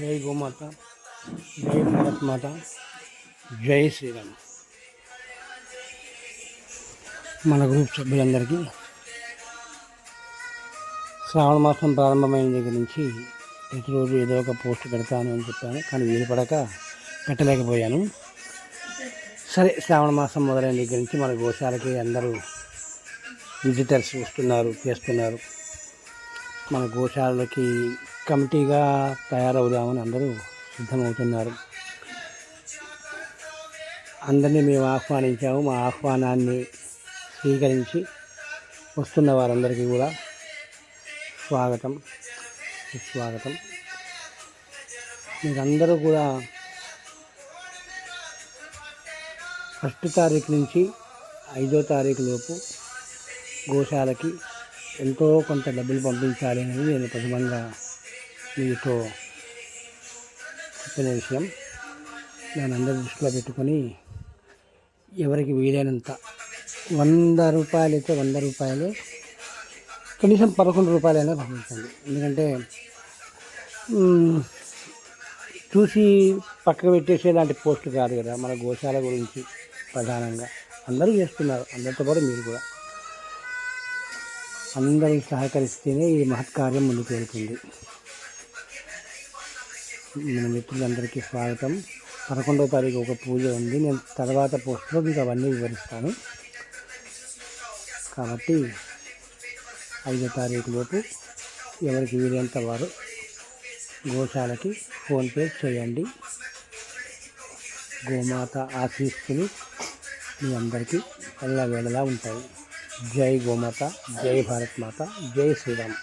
जय गौ माता, जय भारत माता, जय శ్రీరామ్. మన గ్రూప్ సభ్యులందరికీ శ్రావణ మాసం ప్రారంభమైన దగ్గర నుంచి ప్రతిరోజు ఏదో ఒక పోస్ట్ పెడతాను అని చెప్పాను, కానీ వీలు పడక పెట్టలేకపోయాను. సరే, శ్రావణ మాసం మొదలైన దగ్గర నుంచి మన గోశాలకి అందరూ విజిటర్స్ వస్తున్నారు, చేస్తున్నారు. మన గోశాలకి కమిటీగా తయారవుదామని అందరూ సిద్ధమవుతున్నారు. అందరినీ మేము ఆహ్వానించాము. మా ఆహ్వానాన్ని స్వీకరించి వస్తున్న వారందరికీ కూడా స్వాగతం, సుస్వాగతం. మీరందరూ కూడా 1వ తారీఖు నుంచి 5వ తారీఖు లోపు గోశాలకి ఎంతో కొంత డబ్బులు పంపించాలి అనేది నేను ప్రథమంగా మీతో చెప్పిన విషయం. నేను అందరి దృష్టిలో పెట్టుకొని ఎవరికి వీలైనంత 100 రూపాయలు అయితే 100 రూపాయలే, కనీసం 11 రూపాయలైనా పంపించండి. ఎందుకంటే చూసి పక్కకు పెట్టేసేలాంటి పోస్ట్ కాదు కదా, మన గోశాల గురించి ప్రధానంగా అందరూ చేస్తున్నారు. అందరితో పాటు మీరు కూడా అందరూ సహకరిస్తేనే ఈ మహత్కార్యం ముందుకు వెళ్తుంది. మన మిత్రులందరికీ స్వాగతం. 11వ తారీఖు ఒక పూజ ఉంది, నేను తర్వాత పోస్ట్లో మీకు అవన్నీ వివరిస్తాను. కాబట్టి 5వ తారీఖు లోపు ఎవరికి వీలైనంత వారు గోశాలకి ఫోన్పే చేయండి. గోమాత ఆశీస్సులు మీ అందరికీ ఎల్లవేళలా ఉంటాయి. జై గోమాత, జై భారత్ మాత, జై శ్రీరామ్.